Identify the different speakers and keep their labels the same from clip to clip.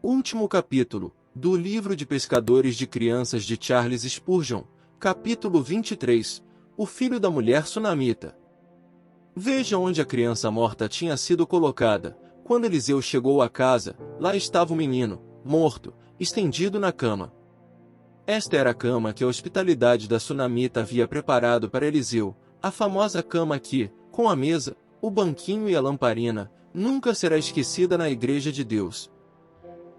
Speaker 1: Último capítulo, do livro de Pescadores de Crianças de Charles Spurgeon, capítulo 23, o filho da mulher sunamita. Veja onde a criança morta tinha sido colocada. Quando Eliseu chegou à casa, lá estava o menino, morto, estendido na cama. Esta era a cama que a hospitalidade da sunamita havia preparado para Eliseu, a famosa cama que, com a mesa, o banquinho e a lamparina, nunca será esquecida na Igreja de Deus.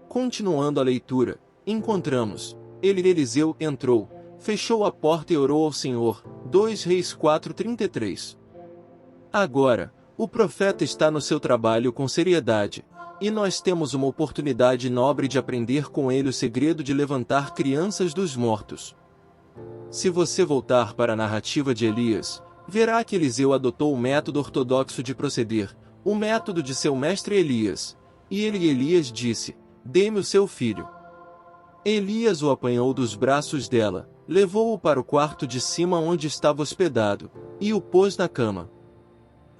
Speaker 1: Continuando a leitura, encontramos, Eliseu entrou, fechou a porta e orou ao Senhor. 2 Reis 4:33. Agora, o profeta está no seu trabalho com seriedade, e nós temos uma oportunidade nobre de aprender com ele o segredo de levantar crianças dos mortos. Se você voltar para a narrativa de Elias, verá que Eliseu adotou o método ortodoxo de proceder, o método de seu mestre Elias. E Elias disse: "Dê-me o seu filho." Elias o apanhou dos braços dela, levou-o para o quarto de cima onde estava hospedado, e o pôs na cama.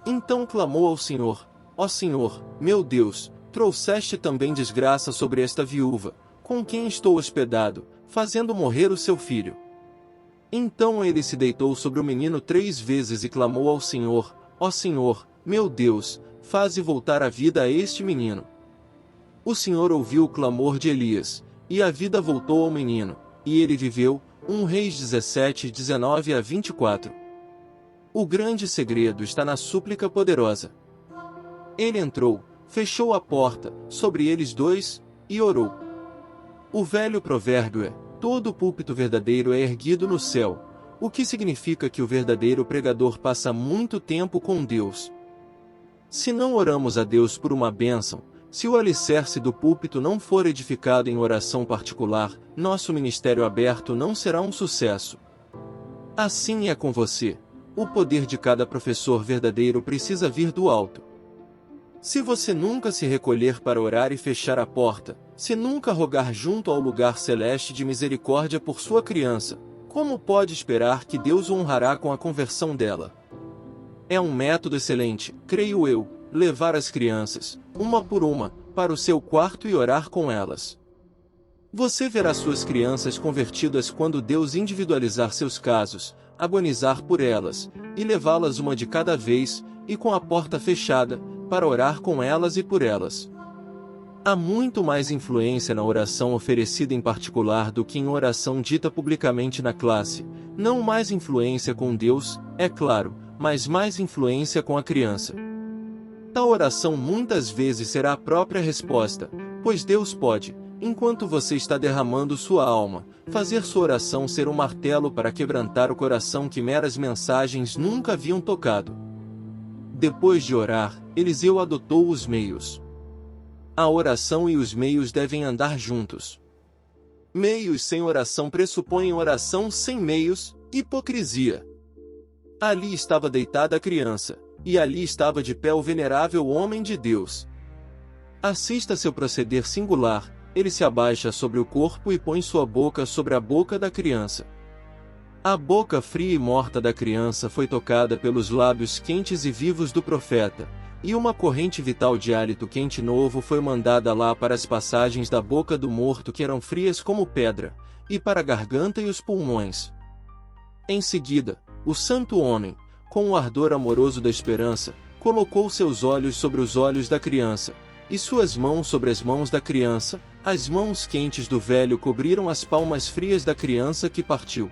Speaker 1: Então clamou ao Senhor: "Ó Senhor, meu Deus, trouxeste também desgraça sobre esta viúva, com quem estou hospedado, fazendo morrer o seu filho." Então ele se deitou sobre o menino 3 vezes e clamou ao Senhor: "Ó Senhor, meu Deus, faze voltar a vida a este menino." O Senhor ouviu o clamor de Elias, e a vida voltou ao menino, e ele viveu. 1 Reis 17, 19-24. O grande segredo está na súplica poderosa. Ele entrou, fechou a porta, sobre eles dois, e orou. O velho provérbio é: todo púlpito verdadeiro é erguido no céu, o que significa que o verdadeiro pregador passa muito tempo com Deus. Se não oramos a Deus por uma bênção, se o alicerce do púlpito não for edificado em oração particular, nosso ministério aberto não será um sucesso. Assim é com você. O poder de cada professor verdadeiro precisa vir do alto. Se você nunca se recolher para orar e fechar a porta, se nunca rogar junto ao lugar celeste de misericórdia por sua criança, como pode esperar que Deus o honrará com a conversão dela? É um método excelente, creio eu, levar as crianças, uma por uma, para o seu quarto e orar com elas. Você verá suas crianças convertidas quando Deus individualizar seus casos, agonizar por elas, e levá-las uma de cada vez, e com a porta fechada, para orar com elas e por elas. Há muito mais influência na oração oferecida em particular do que em oração dita publicamente na classe. Não mais influência com Deus, é claro, mas mais influência com a criança. Tal oração muitas vezes será a própria resposta, pois Deus pode, enquanto você está derramando sua alma, fazer sua oração ser um martelo para quebrantar o coração que meras mensagens nunca haviam tocado. Depois de orar, Eliseu adotou os meios. A oração e os meios devem andar juntos. Meios sem oração pressupõem oração sem meios, hipocrisia. Ali estava deitada a criança, e ali estava de pé o venerável homem de Deus. Assista seu proceder singular. Ele se abaixa sobre o corpo e põe sua boca sobre a boca da criança. A boca fria e morta da criança foi tocada pelos lábios quentes e vivos do profeta, e uma corrente vital de hálito quente novo foi mandada lá para as passagens da boca do morto que eram frias como pedra, e para a garganta e os pulmões. Em seguida, o santo homem, com o ardor amoroso da esperança, colocou seus olhos sobre os olhos da criança, e suas mãos sobre as mãos da criança. As mãos quentes do velho cobriram as palmas frias da criança que partiu.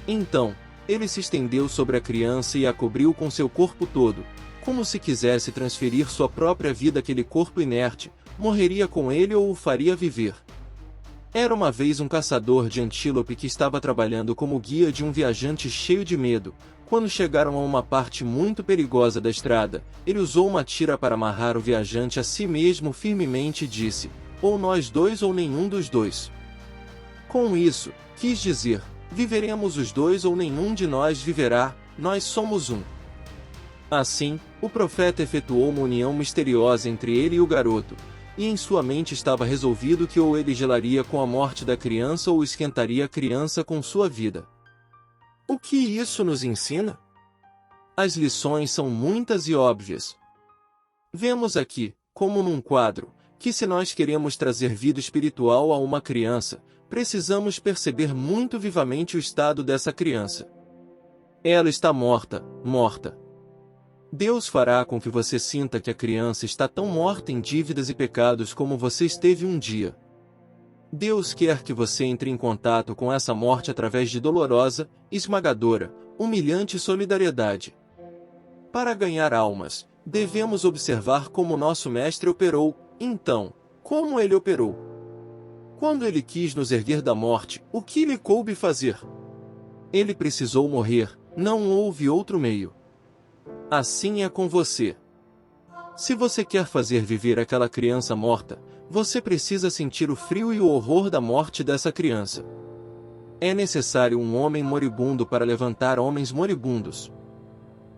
Speaker 1: Então, ele se estendeu sobre a criança e a cobriu com seu corpo todo, como se quisesse transferir sua própria vida àquele corpo inerte, morreria com ele ou o faria viver. Era uma vez um caçador de antílope que estava trabalhando como guia de um viajante cheio de medo. Quando chegaram a uma parte muito perigosa da estrada, ele usou uma tira para amarrar o viajante a si mesmo firmemente e disse: "Ou nós dois ou nenhum dos dois." Com isso, quis dizer, viveremos os dois ou nenhum de nós viverá, nós somos um. Assim, o profeta efetuou uma união misteriosa entre ele e o garoto, e em sua mente estava resolvido que ou ele gelaria com a morte da criança ou esquentaria a criança com sua vida. O que isso nos ensina? As lições são muitas e óbvias. Vemos aqui, como num quadro, que se nós queremos trazer vida espiritual a uma criança, precisamos perceber muito vivamente o estado dessa criança. Ela está morta, morta. Deus fará com que você sinta que a criança está tão morta em dívidas e pecados como você esteve um dia. Deus quer que você entre em contato com essa morte através de dolorosa, esmagadora, humilhante solidariedade. Para ganhar almas, devemos observar como nosso Mestre operou. Então, como ele operou? Quando ele quis nos erguer da morte, o que lhe coube fazer? Ele precisou morrer, não houve outro meio. Assim é com você. Se você quer fazer viver aquela criança morta, você precisa sentir o frio e o horror da morte dessa criança. É necessário um homem moribundo para levantar homens moribundos.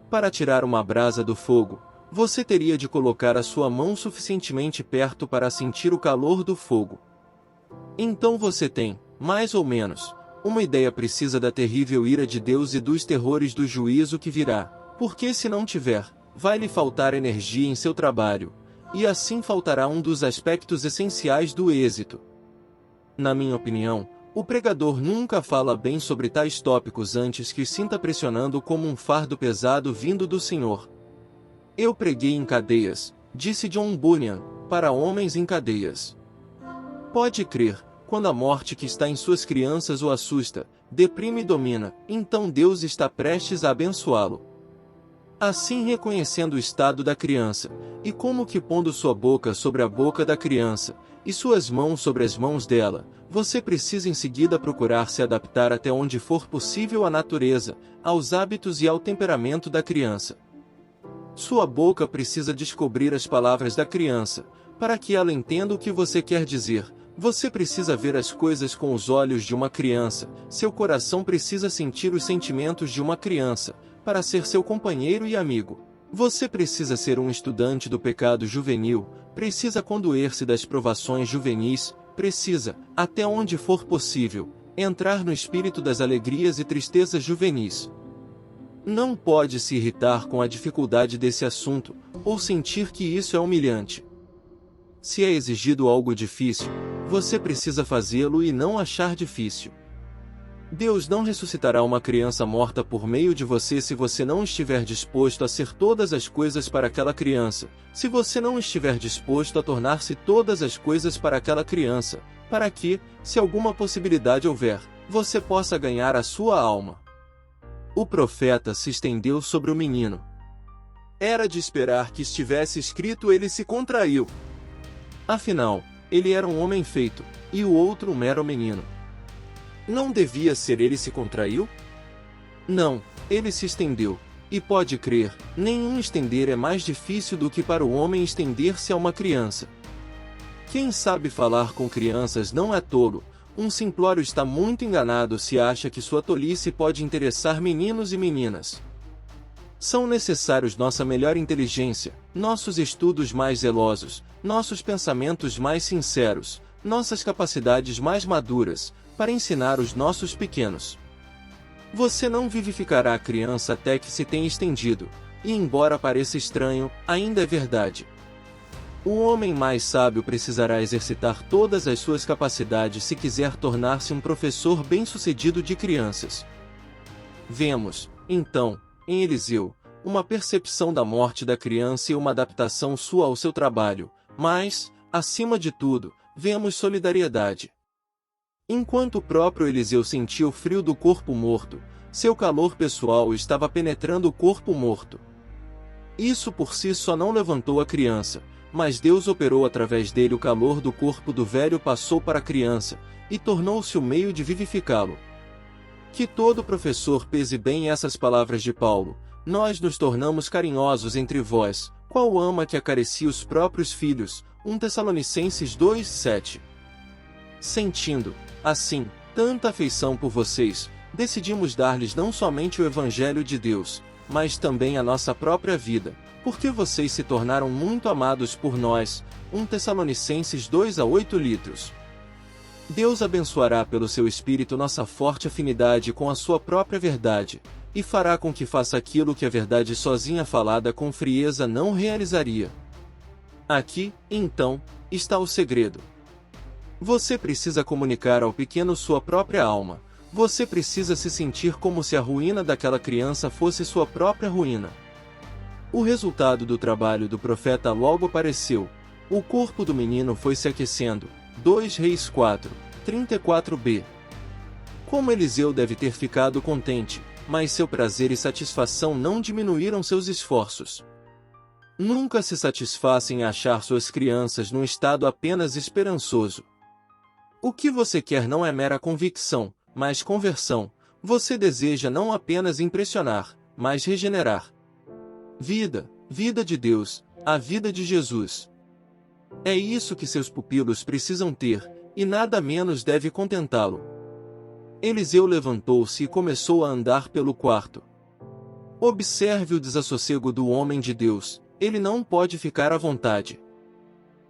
Speaker 1: Para tirar uma brasa do fogo, você teria de colocar a sua mão suficientemente perto para sentir o calor do fogo. Então você tem, mais ou menos, uma ideia precisa da terrível ira de Deus e dos terrores do juízo que virá, porque se não tiver, vai lhe faltar energia em seu trabalho, e assim faltará um dos aspectos essenciais do êxito. Na minha opinião, o pregador nunca fala bem sobre tais tópicos antes que sinta pressionando como um fardo pesado vindo do Senhor. Eu preguei em cadeias, disse John Bunyan, para homens em cadeias. Pode crer, quando a morte que está em suas crianças o assusta, deprime e domina, então Deus está prestes a abençoá-lo. Assim reconhecendo o estado da criança, e como que pondo sua boca sobre a boca da criança, e suas mãos sobre as mãos dela, você precisa em seguida procurar se adaptar até onde for possível à natureza, aos hábitos e ao temperamento da criança. Sua boca precisa descobrir as palavras da criança, para que ela entenda o que você quer dizer. Você precisa ver as coisas com os olhos de uma criança, seu coração precisa sentir os sentimentos de uma criança, para ser seu companheiro e amigo. Você precisa ser um estudante do pecado juvenil, precisa condoer-se das provações juvenis, precisa, até onde for possível, entrar no espírito das alegrias e tristezas juvenis. Não pode se irritar com a dificuldade desse assunto, ou sentir que isso é humilhante. Se é exigido algo difícil, você precisa fazê-lo e não achar difícil. Deus não ressuscitará uma criança morta por meio de você se você não estiver disposto a ser todas as coisas para aquela criança, se você não estiver disposto a tornar-se todas as coisas para aquela criança, para que, se alguma possibilidade houver, você possa ganhar a sua alma. O profeta se estendeu sobre o menino. Era de esperar que estivesse escrito: ele se contraiu. Afinal, ele era um homem feito, e o outro um mero menino. Não devia ser ele se contraiu? Não, ele se estendeu. E pode crer, nenhum estender é mais difícil do que para o homem estender-se a uma criança. Quem sabe falar com crianças não é tolo. Um simplório está muito enganado se acha que sua tolice pode interessar meninos e meninas. São necessários nossa melhor inteligência, nossos estudos mais zelosos, nossos pensamentos mais sinceros, nossas capacidades mais maduras, para ensinar os nossos pequenos. Você não vivificará a criança até que se tenha estendido, e embora pareça estranho, ainda é verdade. O homem mais sábio precisará exercitar todas as suas capacidades se quiser tornar-se um professor bem-sucedido de crianças. Vemos, então, em Eliseu, uma percepção da morte da criança e uma adaptação sua ao seu trabalho, mas, acima de tudo, vemos solidariedade. Enquanto o próprio Eliseu sentia o frio do corpo morto, seu calor pessoal estava penetrando o corpo morto. Isso por si só não levantou a criança, mas Deus operou através dele. O calor do corpo do velho passou para a criança, e tornou-se o meio de vivificá-lo. Que todo professor pese bem essas palavras de Paulo: nós nos tornamos carinhosos entre vós, qual ama que acaricia os próprios filhos, 1 Tessalonicenses 2:7. Sentindo, assim, tanta afeição por vocês, decidimos dar-lhes não somente o Evangelho de Deus, mas também a nossa própria vida, porque vocês se tornaram muito amados por nós. 1 Tessalonicenses 2:8 litros. Deus abençoará pelo seu Espírito nossa forte afinidade com a sua própria verdade, e fará com que faça aquilo que a verdade sozinha falada com frieza não realizaria. Aqui, então, está o segredo. Você precisa comunicar ao pequeno sua própria alma. Você precisa se sentir como se a ruína daquela criança fosse sua própria ruína. O resultado do trabalho do profeta logo apareceu. O corpo do menino foi se aquecendo. 2 Reis 4, 34b. Como Eliseu deve ter ficado contente, mas seu prazer e satisfação não diminuíram seus esforços. Nunca se satisfaça em achar suas crianças num estado apenas esperançoso. O que você quer não é mera convicção, mas conversão. Você deseja não apenas impressionar, mas regenerar. Vida, vida de Deus, a vida de Jesus. É isso que seus pupilos precisam ter, e nada menos deve contentá-lo. Eliseu levantou-se e começou a andar pelo quarto. Observe o desassossego do homem de Deus, ele não pode ficar à vontade.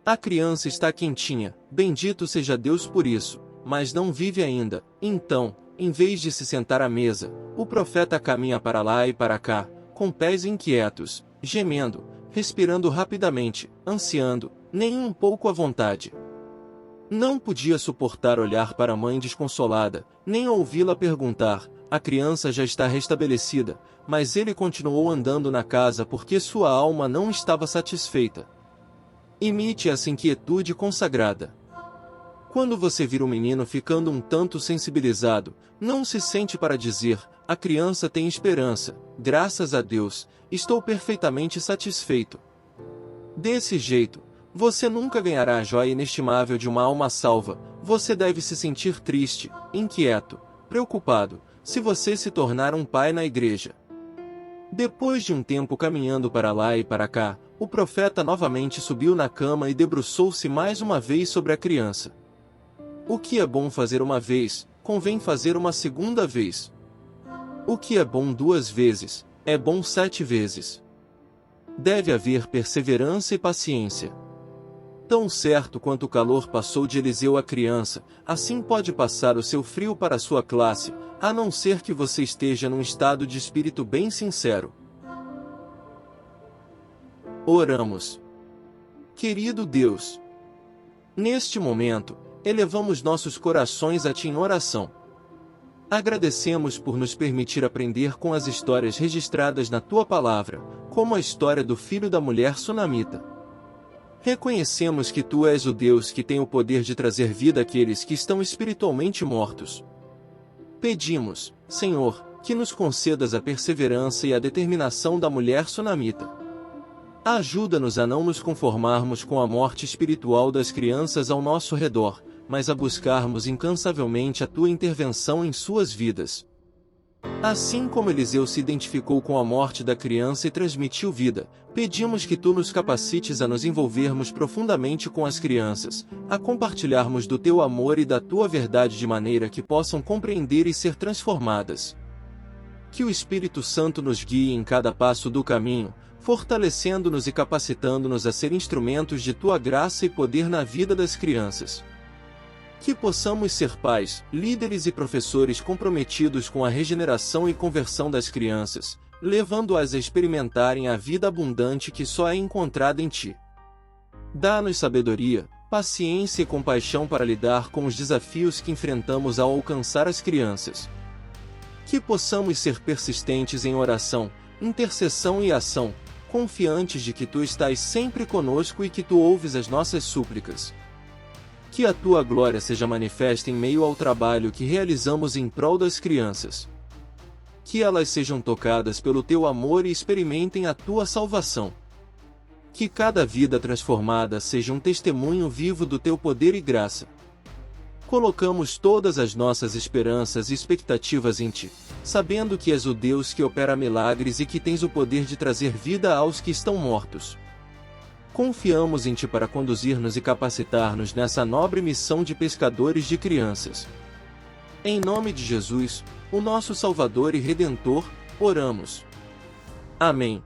Speaker 1: A criança está quentinha, bendito seja Deus por isso, mas não vive ainda. Então, em vez de se sentar à mesa, o profeta caminha para lá e para cá, com pés inquietos, gemendo, respirando rapidamente, ansiando, nem um pouco à vontade. Não podia suportar olhar para a mãe desconsolada, nem ouvi-la perguntar: a criança já está restabelecida, mas ele continuou andando na casa porque sua alma não estava satisfeita. Imite essa inquietude consagrada. Quando você vir o menino ficando um tanto sensibilizado, não se sente para dizer: a criança tem esperança, graças a Deus, estou perfeitamente satisfeito. Desse jeito, você nunca ganhará a joia inestimável de uma alma salva. Você deve se sentir triste, inquieto, preocupado, se você se tornar um pai na igreja. Depois de um tempo caminhando para lá e para cá, o profeta novamente subiu na cama e debruçou-se mais uma vez sobre a criança. O que é bom fazer uma vez, convém fazer uma segunda vez. O que é bom 2 vezes, é bom 7 vezes. Deve haver perseverança e paciência. Tão certo quanto o calor passou de Eliseu à criança, assim pode passar o seu frio para a sua classe, a não ser que você esteja num estado de espírito bem sincero. Oramos. Querido Deus, neste momento, elevamos nossos corações a Ti em oração. Agradecemos por nos permitir aprender com as histórias registradas na Tua Palavra, como a história do filho da mulher sunamita. Reconhecemos que Tu és o Deus que tem o poder de trazer vida àqueles que estão espiritualmente mortos. Pedimos, Senhor, que nos concedas a perseverança e a determinação da mulher sunamita. Ajuda-nos a não nos conformarmos com a morte espiritual das crianças ao nosso redor, mas a buscarmos incansavelmente a Tua intervenção em suas vidas. Assim como Eliseu se identificou com a morte da criança e transmitiu vida, pedimos que Tu nos capacites a nos envolvermos profundamente com as crianças, a compartilharmos do Teu amor e da Tua verdade de maneira que possam compreender e ser transformadas. Que o Espírito Santo nos guie em cada passo do caminho, fortalecendo-nos e capacitando-nos a ser instrumentos de Tua graça e poder na vida das crianças. Que possamos ser pais, líderes e professores comprometidos com a regeneração e conversão das crianças, levando-as a experimentarem a vida abundante que só é encontrada em Ti. Dá-nos sabedoria, paciência e compaixão para lidar com os desafios que enfrentamos ao alcançar as crianças. Que possamos ser persistentes em oração, intercessão e ação, confiantes de que Tu estás sempre conosco e que Tu ouves as nossas súplicas. Que a Tua glória seja manifesta em meio ao trabalho que realizamos em prol das crianças. Que elas sejam tocadas pelo Teu amor e experimentem a Tua salvação. Que cada vida transformada seja um testemunho vivo do Teu poder e graça. Colocamos todas as nossas esperanças e expectativas em Ti, sabendo que és o Deus que opera milagres e que tens o poder de trazer vida aos que estão mortos. Confiamos em Ti para conduzir-nos e capacitar-nos nessa nobre missão de pescadores de crianças. Em nome de Jesus, o nosso Salvador e Redentor, oramos. Amém.